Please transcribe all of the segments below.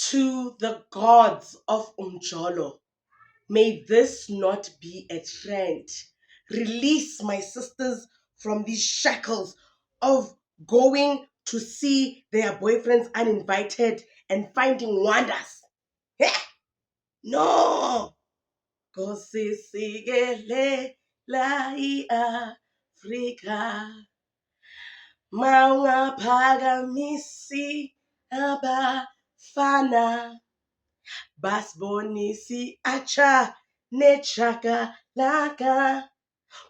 To the gods of Umjolo, may this not be a trend. Release my sisters from these shackles of going to see their boyfriends uninvited and finding wonders. Eh, no! Kosisigele la Afrika. Mawungaphakamisi abafana. Basbonisi acha nechaka laka.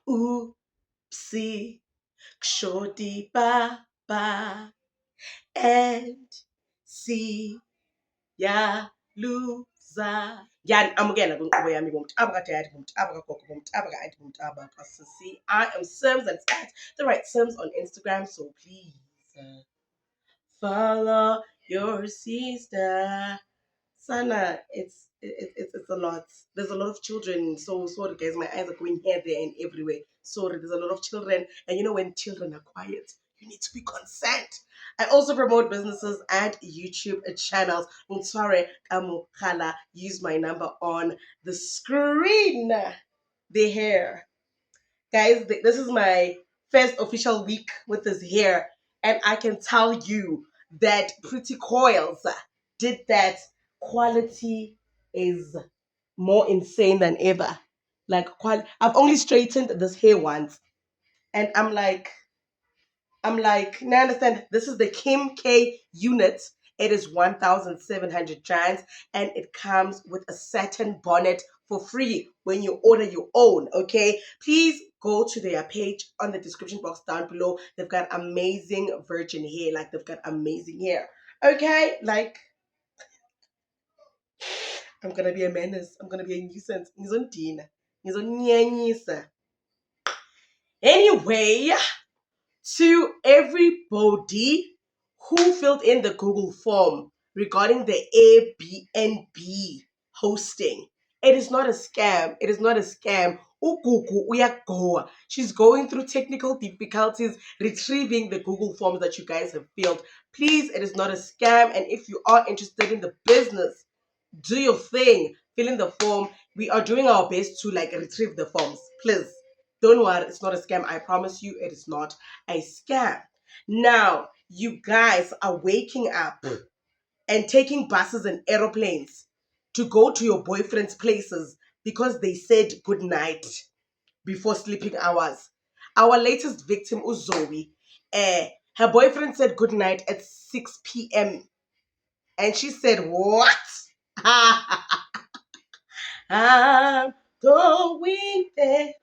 Oopsie, kshoti baba. And see ya loser. Ngiyamukela kwinkqubo yami ngomtabaka dad, ngomtabaka gogo, ngomtabaka auntie, ngomtabaka sisi. I am Sims and it's at the right Sims on Instagram, so please follow your sister. Sana, it's a lot. There's a lot of children. So sorry guys, my eyes are going here, there, and everywhere. Sorry, there's a lot of children, and you know when children are quiet, you need to be consent. I also promote businesses and YouTube channels. Sorry, Kamukhala, use my number on the screen. The hair, guys. This is my first official week with this hair, and I can tell you that Pretty Coils did that. Quality is more insane than ever. Like, I've only straightened this hair once, and I'm like, now understand. This is the Kim K unit. It is 1,700 rands, and it comes with a satin bonnet for free when you order your own. Okay, please go to their page on the description box down below. They've got amazing virgin hair. Like, they've got amazing hair. Okay, like, I'm gonna be a menace. I'm gonna be a nuisance. Ngizondina. Ngizonyanyisa. Anyway, to everybody who filled in the Google form regarding the Airbnb hosting, it is not a scam. It is not a scam. UGugu uyagoa. She's going through technical difficulties retrieving the Google forms that you guys have filled. Please, it is not a scam. And if you are interested in the business, do your thing. Fill in the form. We are doing our best to retrieve the forms. Please. Don't worry, it's not a scam. I promise you, it is not a scam. Now, you guys are waking up and taking buses and aeroplanes to go to your boyfriend's places because they said good night before sleeping hours. Our latest victim, Uzoe, her boyfriend said good night at 6 p.m. And she said, what? I'm going there.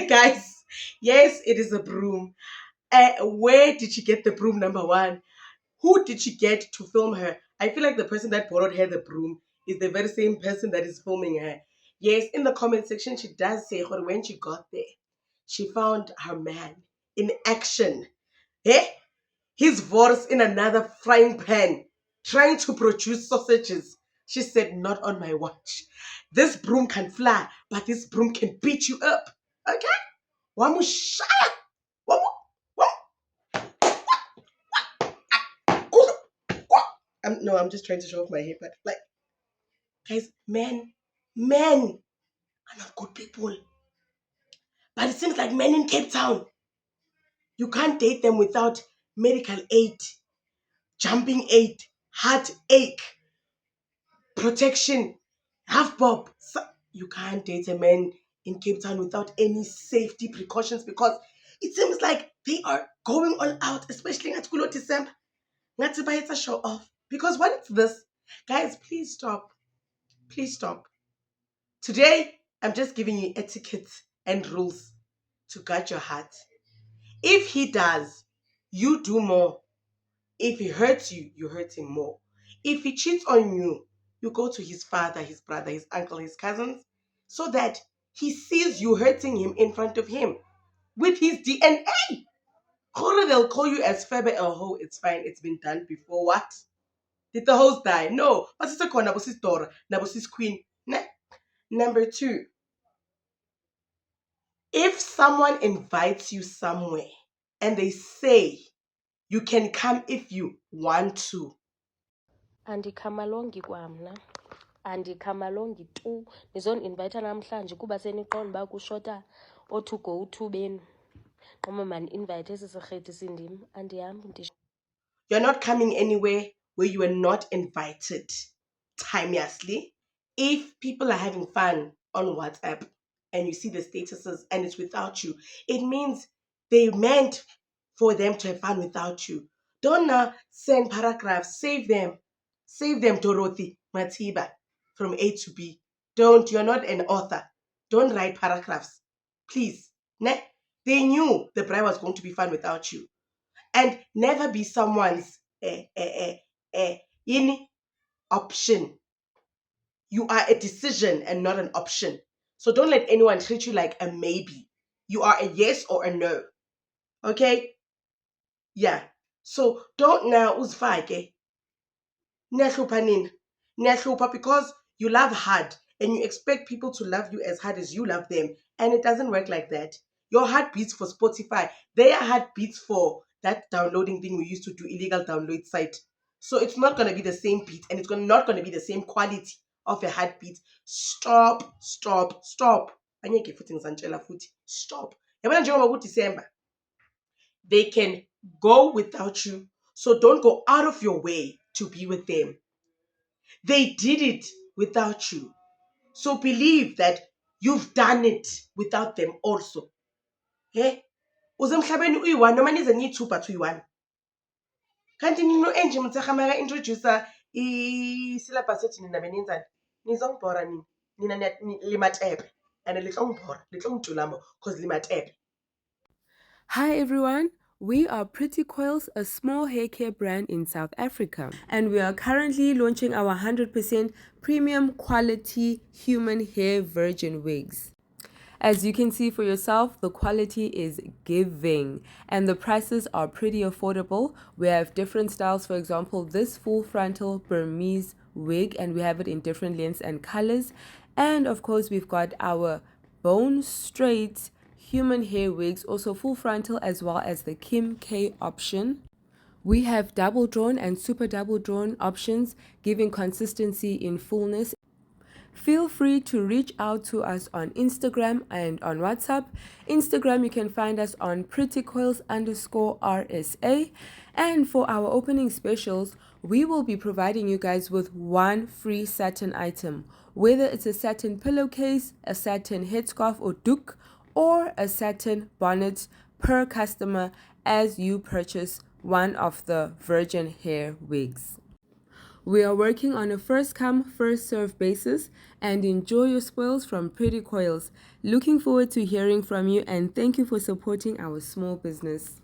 Guys, yes, it is a broom. Where did she get the broom, number one? Who did she get to film her? I feel like the person that borrowed her the broom is the very same person that is filming her. Yes, in the comment section, she does say when she got there, she found her man in action. Eh? His voice in another frying pan, trying to produce sausages. She said, not on my watch. This broom can fly, but this broom can beat you up. Okay? Wamushaya. Wamu. No, I'm just trying to show off my hair, but guys, men are not good people. But it seems like men in Cape Town, you can't date them without medical aid, jumping aid, heartache, protection, half bob. You can't date a man in Cape Town without any safety precautions because it seems like they are going all out, especially at Kulo December. Not to show off. Because what is this? Guys, please stop. Please stop. Today, I'm just giving you etiquette and rules to guard your heart. If he does, you do more. If he hurts you, you hurt him more. If he cheats on you, you go to his father, his brother, his uncle, his cousins, so that he sees you hurting him in front of him with his DNA. Gore, they'll call you as Febe a hoe. It's fine. It's been done before. What? Did the hoes die? No. But it's a corner. Nabosis daughter. Nabosis queen. Number 2. If someone invites you somewhere and they say you can come if you want to. Andikhamalongi kwamna. Andikhamalongi tu. Nizondinvayitha namhlanje kuba seniqonda uba kushota o-to go to benu. Noma mani-invayithe esi sirhethi sindim. Andihambi ndish. You're not coming anywhere where you are not invited timelessly. If people are having fun on WhatsApp and you see the statuses and it's without you, it means they meant for them to have fun without you. Don't now send paragraphs. Save them. Save them, Dorothy Matiba, from A to B. Don't. You're not an author. Don't write paragraphs. Please. They knew the bride was going to be fun without you. And never be someone's option. You are a decision and not an option. So don't let anyone treat you like a maybe. You are a yes or a no. Okay? Yeah. So don't now uzifake. Niyahlupha nina. Niyahlupha because you love hard and you expect people to love you as hard as you love them. And it doesn't work like that. Your heart beats for Spotify. Their heart beats for that downloading thing we used to do, illegal download site. So it's not going to be the same beat and it's not going to be the same quality of a heartbeat. Stop. Angeke futhi ngizanitshela futhi. Stop. Yabona njengoba kuDecember. They can go without you. So don't go out of your way to be with them. They did it without you. So believe that you've done it without them also. Uze emhlabeni uyi-1 noma nize niyi-2 but uyi-1. Kanti nino enje mtsagama introducer i-syllabus ethi nina benenzani. Nizongibhora nina. Nina limatepe. And litlongibhora, litlongijulamo because limatepe. Hi everyone, we are Pretty Coils, a small hair care brand in South Africa, and we are currently launching our 100% premium quality human hair virgin wigs. As you can see for yourself, the quality is giving and the prices are pretty affordable. We have different styles, for example, this full frontal Burmese wig, and we have it in different lengths and colors. And of course, we've got our bone straight human hair wigs, also full frontal, as well as the Kim K option. We have double drawn and super double drawn options, giving consistency in fullness. Feel free to reach out to us on Instagram and on WhatsApp. Instagram, you can find us on prettycoils_RSA. And for our opening specials, we will be providing you guys with one free satin item, whether it's a satin pillowcase, a satin headscarf or doek, or a satin bonnet per customer as you purchase one of the virgin hair wigs. We are working on a first come, first serve basis, and enjoy your spoils from Pretty Coils. Looking forward to hearing from you, and thank you for supporting our small business.